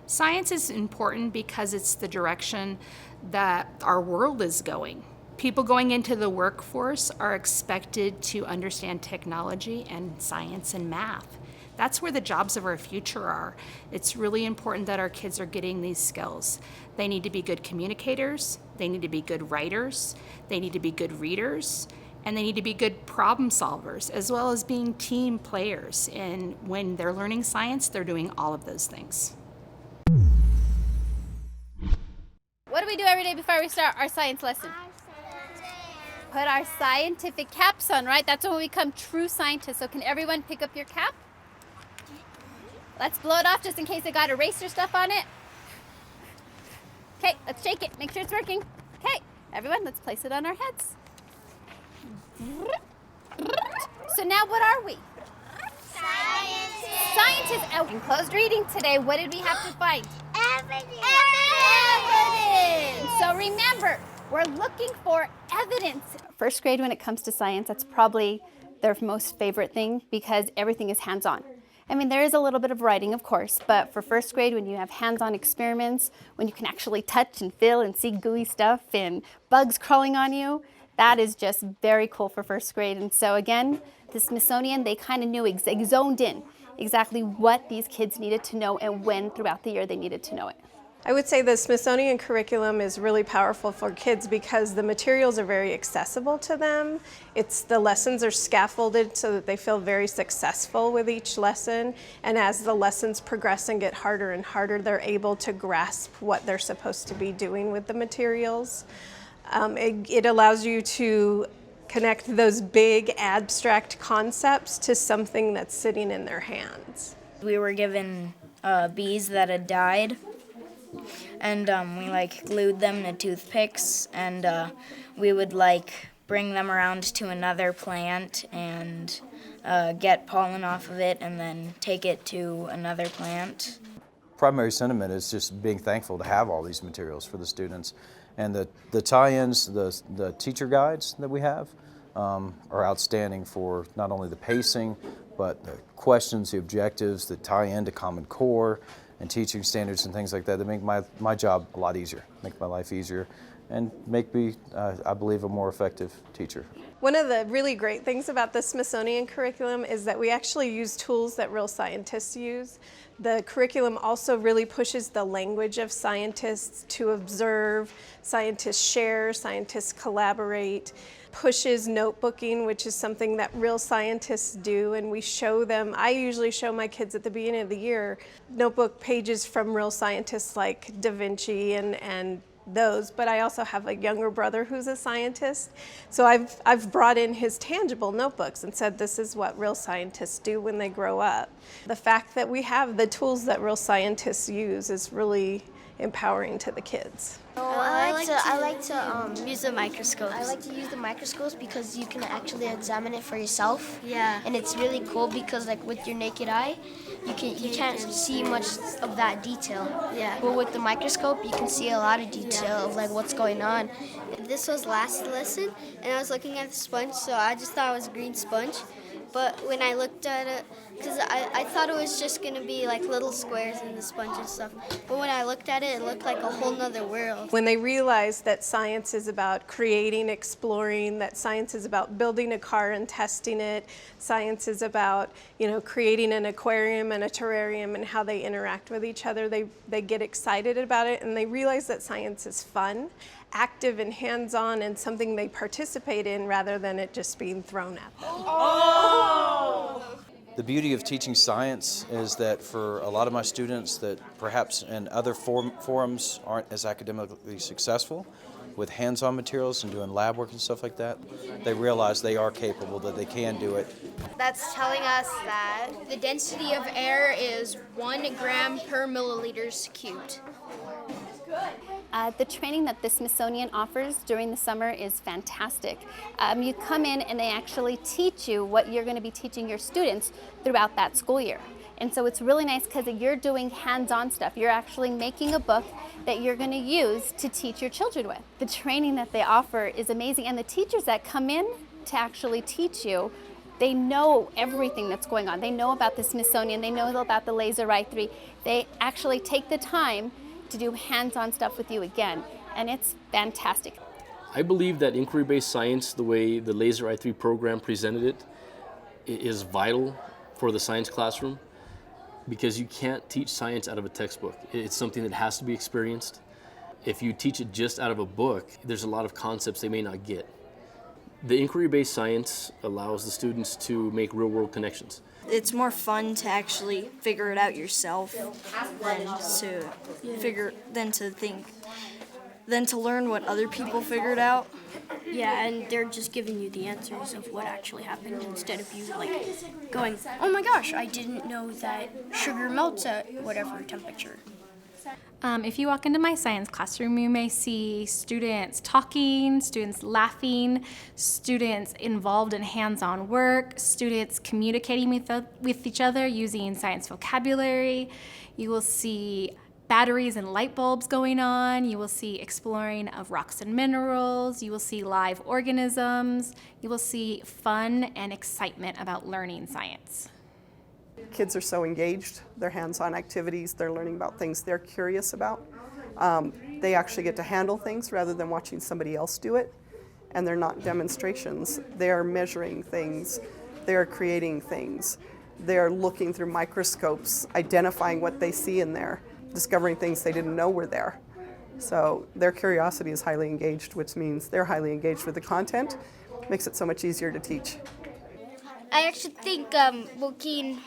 Science is important because it's the direction that our world is going. People going into the workforce are expected to understand technology and science and math. That's where the jobs of our future are. It's really important that our kids are getting these skills. They need to be good communicators, they need to be good writers, they need to be good readers, and they need to be good problem solvers, as well as being team players. And when they're learning science, they're doing all of those things. What do we do every day before we start our science lesson? Put our scientific caps on, right? That's when we become true scientists. So can everyone pick up your cap? Let's blow it off just in case it got eraser stuff on it. Okay, let's shake it. Make sure it's working. Okay, everyone, let's place it on our heads. So now what are we? Scientists. Scientists. Oh, in closed reading today, what did we have to find? Evidence. Evidence. So remember, we're looking for evidence. First grade, when it comes to science, that's probably their most favorite thing because everything is hands-on. I mean, there is a little bit of writing, of course, but for first grade, when you have hands-on experiments, when you can actually touch and feel and see gooey stuff and bugs crawling on you, that is just very cool for first grade. And so again, the Smithsonian, they kind of knew, zoned in exactly what these kids needed to know and when throughout the year they needed to know it. I would say the Smithsonian curriculum is really powerful for kids because the materials are very accessible to them. The lessons are scaffolded so that they feel very successful with each lesson. And as the lessons progress and get harder and harder, they're able to grasp what they're supposed to be doing with the materials. It allows you to connect those big abstract concepts to something that's sitting in their hands. We were given bees that had died, and we glued them to toothpicks, and we would bring them around to another plant and get pollen off of it and then take it to another plant. Primary sentiment is just being thankful to have all these materials for the students. And the tie-ins, the teacher guides that we have are outstanding for not only the pacing, but the questions, the objectives that tie into Common Core and teaching standards and things like that. They make my job a lot easier, make my life easier, and make me, I believe, a more effective teacher. One of the really great things about the Smithsonian curriculum is that we actually use tools that real scientists use. The curriculum also really pushes the language of scientists to observe, scientists share, scientists collaborate, pushes notebooking, which is something that real scientists do, and we show them. I usually show my kids at the beginning of the year notebook pages from real scientists like Da Vinci and those, but I also have a younger brother who's a scientist. So I've brought in his tangible notebooks and said this is what real scientists do when they grow up. The fact that we have the tools that real scientists use is really empowering to the kids. I like to use the microscopes. I like to use the microscopes because you can actually examine it for yourself. Yeah. And it's really cool because with your naked eye, you can't see much of that detail. Yeah. But with the microscope, you can see a lot of detail of what's going on. This was last lesson, and I was looking at the sponge, so I just thought it was a green sponge. But when I looked at it, because I thought it was just going to be little squares in the sponge and stuff. But when I looked at it, it looked like a whole nother world. When they realize that science is about creating, exploring, that science is about building a car and testing it, science is about, creating an aquarium and a terrarium and how they interact with each other, they get excited about it and they realize that science is fun, active and hands-on, and something they participate in rather than it just being thrown at them. Oh! The beauty of teaching science is that for a lot of my students that perhaps in other forums aren't as academically successful with hands-on materials and doing lab work and stuff like that, they realize they are capable, that they can do it. That's telling us that the density of air is 1 gram per milliliters cubed. The training that the Smithsonian offers during the summer is fantastic. You come in and they actually teach you what you're going to be teaching your students throughout that school year. And so it's really nice because you're doing hands-on stuff. You're actually making a book that you're going to use to teach your children with. The training that they offer is amazing, and the teachers that come in to actually teach you They know everything that's going on. They know about the Smithsonian. They know about the Laser Eye-3. They actually take the time to do hands-on stuff with you again, and it's fantastic. I believe that inquiry-based science, the way the Laser Eye-3 program presented it, is vital for the science classroom, because you can't teach science out of a textbook. It's something that has to be experienced. If you teach it just out of a book, there's a lot of concepts they may not get. The inquiry-based science allows the students to make real-world connections. It's more fun to actually figure it out yourself than to learn what other people figured out. Yeah, and they're just giving you the answers of what actually happened instead of you like going, oh my gosh, I didn't know that sugar melts at whatever temperature. If you walk into my science classroom, you may see students talking, students laughing, students involved in hands-on work, students communicating with each other using science vocabulary. You will see batteries and light bulbs going on. You will see exploring of rocks and minerals. You will see live organisms. You will see fun and excitement about learning science. Kids are so engaged, their hands-on activities, they're learning about things they're curious about. They actually get to handle things rather than watching somebody else do it. And they're not demonstrations. They're measuring things, they're creating things. They're looking through microscopes, identifying what they see in there, discovering things they didn't know were there. So their curiosity is highly engaged, which means they're highly engaged with the content, makes it so much easier to teach. I actually think working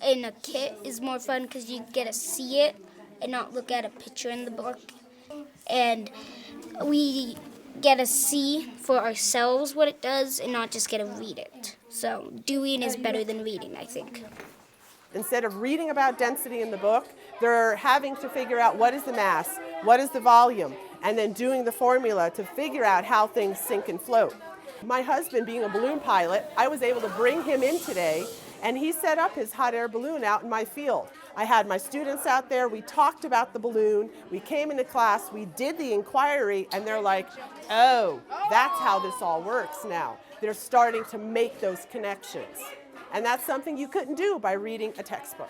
in a kit is more fun because you get to see it and not look at a picture in the book. And we get to see for ourselves what it does and not just get to read it. So doing is better than reading, I think. Instead of reading about density in the book, they're having to figure out what is the mass, what is the volume, and then doing the formula to figure out how things sink and float. My husband, being a balloon pilot, I was able to bring him in today, and he set up his hot air balloon out in my field. I had my students out there, we talked about the balloon, we came into class, we did the inquiry, and they're like, oh, that's how this all works now. They're starting to make those connections. And that's something you couldn't do by reading a textbook.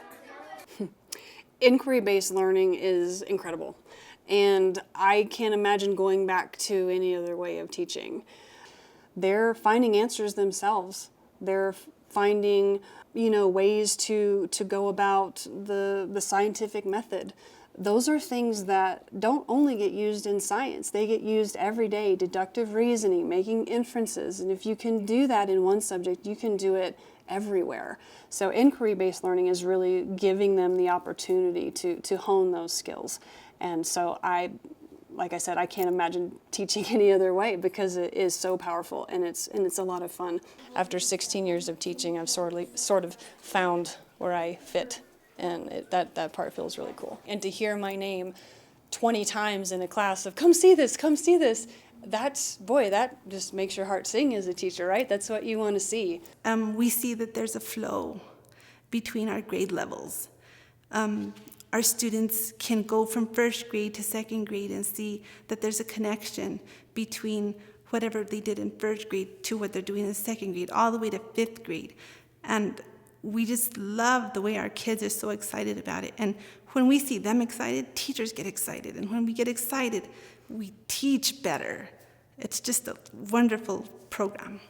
Inquiry-based learning is incredible, and I can't imagine going back to any other way of teaching. They're finding answers themselves. They're finding, ways to go about the scientific method. Those are things that don't only get used in science. They get used every day, deductive reasoning, making inferences. And if you can do that in one subject, you can do it everywhere. So inquiry-based learning is really giving them the opportunity to hone those skills. And so like I said, I can't imagine teaching any other way because it is so powerful and it's a lot of fun. After 16 years of teaching, I've sort of found where I fit, and that part feels really cool. And to hear my name 20 times in a class of come see this, that just makes your heart sing as a teacher, right? That's what you want to see. We see that there's a flow between our grade levels. Our students can go from first grade to second grade and see that there's a connection between whatever they did in first grade to what they're doing in second grade, all the way to fifth grade. And we just love the way our kids are so excited about it. And when we see them excited, teachers get excited. And when we get excited, we teach better. It's just a wonderful program.